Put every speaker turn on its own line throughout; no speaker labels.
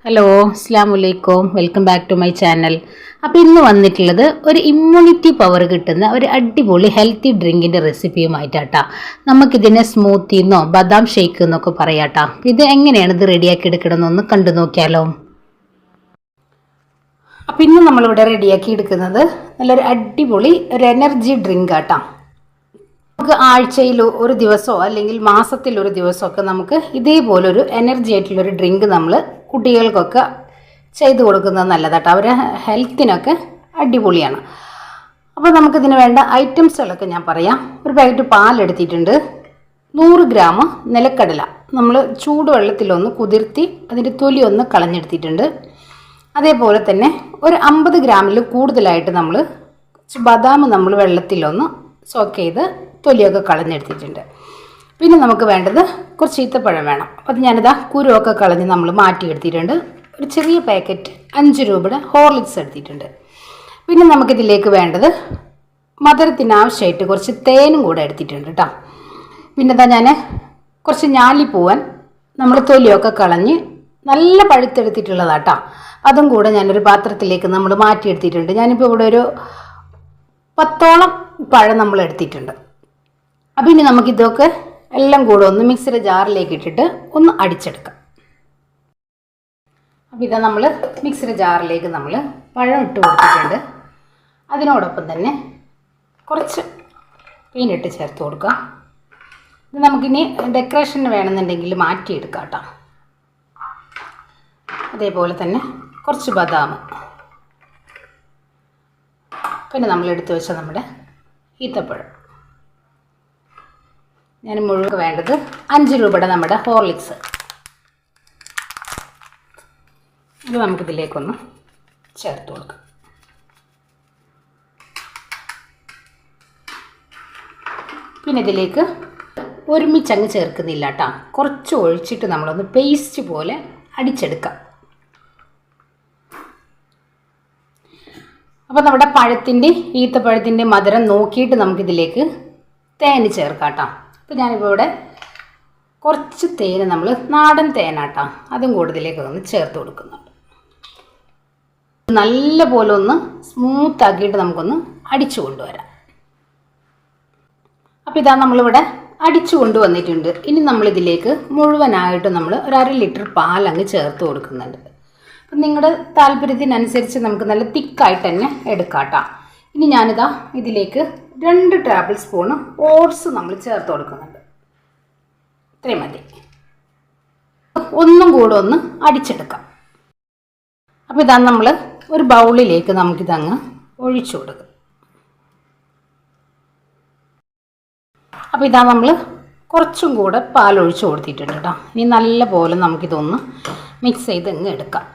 Hello അസ്സലാമലൈക്കും welcome back to my channel. അപ്പോൾ ഇന്ന് വന്നിട്ടുള്ളത് ഒരു ഇമ്മ്യൂണിറ്റി പവർ കിട്ടുന്ന ഒരു അടിപൊളി ഹെൽത്തി ഡ്രിങ്കിൻ്റെ റെസിപ്പിയുമായിട്ടാട്ടാ. നമുക്കിതിനെ സ്മൂത്തിന്നോ ബദാം ഷേക്ക് എന്നൊക്കെ പറയാട്ടാ. ഇത് എങ്ങനെയാണ് ഇത് റെഡിയാക്കി എടുക്കണമെന്നൊന്ന് കണ്ടു നോക്കിയാലോ. അപ്പോൾ ഇന്ന് നമ്മളിവിടെ റെഡിയാക്കി എടുക്കുന്നത് നല്ലൊരു അടിപൊളി ഒരു എനർജി ഡ്രിങ്ക് ആട്ടാ. നമുക്ക് ആഴ്ചയിൽ ഒരു ദിവസമോ അല്ലെങ്കിൽ മാസത്തിൽ ഒരു ദിവസമൊക്കെ നമുക്ക് ഇതേപോലൊരു എനർജി ആയിട്ടുള്ളൊരു ഡ്രിങ്ക് നമ്മൾ കുട്ടികൾക്കൊക്കെ ചെയ്തു കൊടുക്കുന്നത് നല്ലതാട്ടോ. അവരെ ഹെൽത്തിനൊക്കെ അടിപൊളിയാണ്. അപ്പോൾ നമുക്കിതിന് വേണ്ട ഐറ്റംസുകളൊക്കെ ഞാൻ പറയാം. ഒരു പാക്കറ്റ് പാലെടുത്തിട്ടുണ്ട്, 100 ഗ്രാം നിലക്കടല നമ്മൾ ചൂടുവെള്ളത്തിലൊന്ന് കുതിർത്തി അതിൻ്റെ തൊലി ഒന്ന് കളഞ്ഞെടുത്തിട്ടുണ്ട്. അതേപോലെ തന്നെ ഒരു 50 ഗ്രാമിൽ കൂടുതലായിട്ട് നമ്മൾ ബദാം നമ്മൾ വെള്ളത്തിലൊന്ന് സോക്ക് ചെയ്ത് തൊലിയൊക്കെ കളഞ്ഞെടുത്തിട്ടുണ്ട്. പിന്നെ നമുക്ക് വേണ്ടത് കുറച്ച് ഈത്തപ്പഴം വേണം. അത് ഞാനിതാ കുരുവൊക്കെ കളഞ്ഞ് നമ്മൾ മാറ്റിയെടുത്തിട്ടുണ്ട്. ഒരു ചെറിയ പാക്കറ്റ് 5 രൂപയുടെ ഹോർലിക്സ് എടുത്തിട്ടുണ്ട്. പിന്നെ നമുക്കിതിലേക്ക് വേണ്ടത് മധുരത്തിന് ആവശ്യമായിട്ട് കുറച്ച് തേനും കൂടെ എടുത്തിട്ടുണ്ട് കേട്ടോ. പിന്നെ ഇതാ ഞാൻ കുറച്ച് ഞാലിപ്പൂവൻ നമ്മൾ തൊലിയൊക്കെ കളഞ്ഞ് നല്ല പഴുത്തെടുത്തിട്ടുള്ളതാട്ടോ. അതും കൂടെ ഞാനൊരു പാത്രത്തിലേക്ക് നമ്മൾ മാറ്റിയെടുത്തിട്ടുണ്ട്. ഞാനിപ്പോൾ ഇവിടെ ഒരു 10ഓളം പഴം നമ്മൾ എടുത്തിട്ടുണ്ട്. അപ്പം ഇനി നമുക്കിതൊക്കെ എല്ലാം കൂടെ ഒന്ന് മിക്സിയുടെ ജാറിലേക്ക് ഇട്ടിട്ട് ഒന്ന് അടിച്ചെടുക്കാം. അപ്പോൾ ഇതാ നമ്മൾ മിക്സിയുടെ ജാറിലേക്ക് നമ്മൾ പഴം ഇട്ട് കൊടുത്തിട്ടുണ്ട്. അതിനോടൊപ്പം തന്നെ കുറച്ച് പീനട്ട് ചേർത്ത് കൊടുക്കാം. ഇത് നമുക്കിനി ഡെക്കറേഷന് വേണമെന്നുണ്ടെങ്കിൽ മാറ്റിയെടുക്കാം കേട്ടോ. അതേപോലെ തന്നെ കുറച്ച് ബദാം, പിന്നെ നമ്മൾ എടുത്തു വെച്ച നമ്മുടെ ഈത്തപ്പഴം. ഞാൻ മുഴുവൻ വേണ്ടത് 5 രൂപയുടെ നമ്മുടെ ഹോർലിക്സ്. അത് നമുക്കിതിലേക്കൊന്ന് ചേർത്ത് കൊടുക്കാം. പിന്നെ ഇതിലേക്ക് ഒരുമിച്ചങ്ങ് ചേർക്കുന്നില്ല കേട്ടോ. കുറച്ച് ഒഴിച്ചിട്ട് നമ്മളൊന്ന് പേസ്റ്റ് പോലെ അടിച്ചെടുക്കാം. അപ്പോൾ നമ്മുടെ ഈത്തപ്പഴത്തിൻ്റെ മധുരം നോക്കിയിട്ട് നമുക്കിതിലേക്ക് തേന് ചേർക്കാം കേട്ടോ. അപ്പോൾ ഞാനിപ്പോൾ ഇവിടെ കുറച്ച് തേന് നമ്മൾ നാടൻ തേനാട്ടോ, അതും കൂടുതലേക്ക് ഒന്ന് ചേർത്ത് കൊടുക്കുന്നുണ്ട്. നല്ല പോലെ ഒന്ന് സ്മൂത്താക്കിയിട്ട് നമുക്കൊന്ന് അടിച്ചു കൊണ്ടുവരാം. അപ്പോൾ ഇതാ നമ്മളിവിടെ അടിച്ചു കൊണ്ടുവന്നിട്ടുണ്ട്. ഇനി നമ്മളിതിലേക്ക് മുഴുവനായിട്ട് നമ്മൾ ഒരു 1/2 ലിറ്റർ പാലങ്ങ് ചേർത്ത് കൊടുക്കുന്നുണ്ട്. അപ്പം നിങ്ങളുടെ താല്പര്യത്തിനനുസരിച്ച് നമുക്ക് നല്ല തിക്കായിട്ട് തന്നെ എടുക്കാം കേട്ടോ. ഇനി ഞാനിതാ ഇതിലേക്ക് 2 ടേബിൾ സ്പൂണ് ഓട്സ് നമ്മൾ ചേർത്ത് കൊടുക്കുന്നുണ്ട്. ഇത്രയും മതി. ഒന്നും കൂടെ ഒന്ന് അടിച്ചെടുക്കാം. അപ്പോൾ ഇതാ നമ്മൾ ഒരു ബൗളിലേക്ക് നമുക്കിതങ്ങ് ഒഴിച്ചു കൊടുക്കും. അപ്പോൾ ഇതാ നമ്മൾ കുറച്ചും കൂടെ പാലൊഴിച്ച് കൊടുത്തിട്ടുണ്ട് കേട്ടോ. ഇനി നല്ല പോലെ നമുക്കിതൊന്ന് മിക്സ് ചെയ്ത് ഇങ്ങ് എടുക്കാം.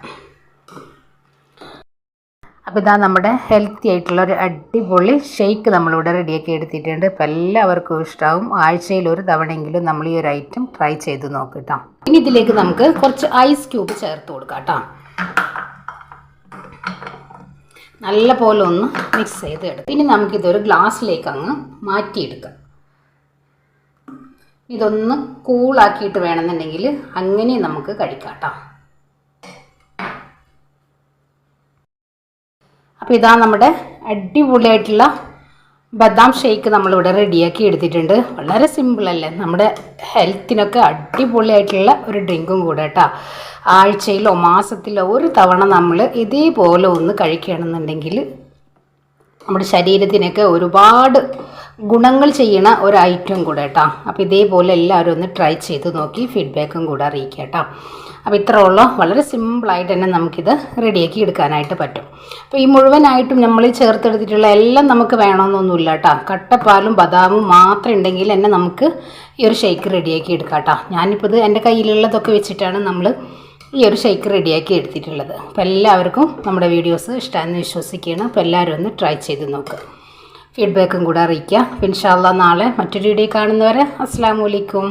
അപ്പോൾ ഇതാ നമ്മുടെ ഹെൽത്തി ആയിട്ടുള്ള ഒരു അടിപൊളി ഷേക്ക് നമ്മളിവിടെ റെഡിയാക്കി എടുത്തിട്ടുണ്ട്. അപ്പോൾ എല്ലാവർക്കും ഇഷ്ടമാവും. ആഴ്ചയിൽ ഒരു തവണയെങ്കിലും നമ്മൾ ഈ ഒരു ഐറ്റം ട്രൈ ചെയ്ത് നോക്കിട്ടോ. ഇനി ഇതിലേക്ക് നമുക്ക് കുറച്ച് ഐസ് ക്യൂബ് ചേർത്ത് കൊടുക്കാം കേട്ടോ. നല്ല പോലെ ഒന്ന് മിക്സ് ചെയ്ത് എടുക്കാം. ഇനി നമുക്കിതൊരു ഗ്ലാസ്സിലേക്ക് അങ്ങ് മാറ്റിയെടുക്കാം. ഇതൊന്ന് കൂളാക്കിയിട്ട് വേണമെന്നുണ്ടെങ്കിൽ അങ്ങനെ നമുക്ക് കഴിക്കാം കേട്ടോ. അപ്പോൾ ഇതാ നമ്മുടെ അടിപൊളിയായിട്ടുള്ള ബദാം ഷേക്ക് നമ്മളിവിടെ റെഡിയാക്കി എടുത്തിട്ടുണ്ട്. വളരെ സിമ്പിളല്ലേ, നമ്മുടെ ഹെൽത്തിനൊക്കെ അടിപൊളിയായിട്ടുള്ള ഒരു ഡ്രിങ്കും കൂടെ കേട്ടോ. ആഴ്ചയിലോ മാസത്തിലോ ഒരു തവണ നമ്മൾ ഇതേപോലെ ഒന്ന് കഴിക്കുകയാണെന്നുണ്ടെങ്കിൽ നമ്മുടെ ശരീരത്തിനൊക്കെ ഒരുപാട് ഗുണങ്ങൾ ചെയ്യണ ഒരു ഐറ്റം കൂടെ കേട്ടോ. അപ്പോൾ ഇതേപോലെ എല്ലാവരും ഒന്ന് ട്രൈ ചെയ്ത് നോക്കി ഫീഡ്ബാക്കും കൂടെ അറിയിക്കുക കേട്ടോ. അപ്പോൾ ഇത്ര ഉള്ളൂ. വളരെ സിമ്പിളായിട്ട് തന്നെ നമുക്കിത് റെഡിയാക്കി എടുക്കാനായിട്ട് പറ്റും. അപ്പോൾ ഈ മുഴുവനായിട്ടും നമ്മൾ ചേർത്തെടുത്തിട്ടുള്ള എല്ലാം നമുക്ക് വേണമെന്നൊന്നുമില്ല കേട്ടോ. കട്ടപ്പാലും ബദാമും മാത്രം ഉണ്ടെങ്കിൽ തന്നെ നമുക്ക് ഈ ഒരു ഷേക്ക് റെഡിയാക്കി എടുക്കാം കേട്ടോ. ഞാനിപ്പോൾ ഇത് എൻ്റെ കയ്യിലുള്ളതൊക്കെ വെച്ചിട്ടാണ് നമ്മൾ ഈ ഒരു ഷേക്ക് റെഡിയാക്കി എടുത്തിട്ടുള്ളത്. അപ്പോൾ എല്ലാവർക്കും നമ്മുടെ വീഡിയോസ് ഇഷ്ടമാണെന്ന് വിശ്വസിക്കുകയാണ്. അപ്പോൾ എല്ലാവരും ഒന്ന് ട്രൈ ചെയ്ത് നോക്കുക, ഫീഡ്ബാക്കും കൂടെ അറിയിക്കുക. ഇൻഷാ അല്ലാഹ് നാളെ മറ്റൊരു വീഡിയോ കാണുന്നവരെ അസ്സലാമു അലൈക്കും.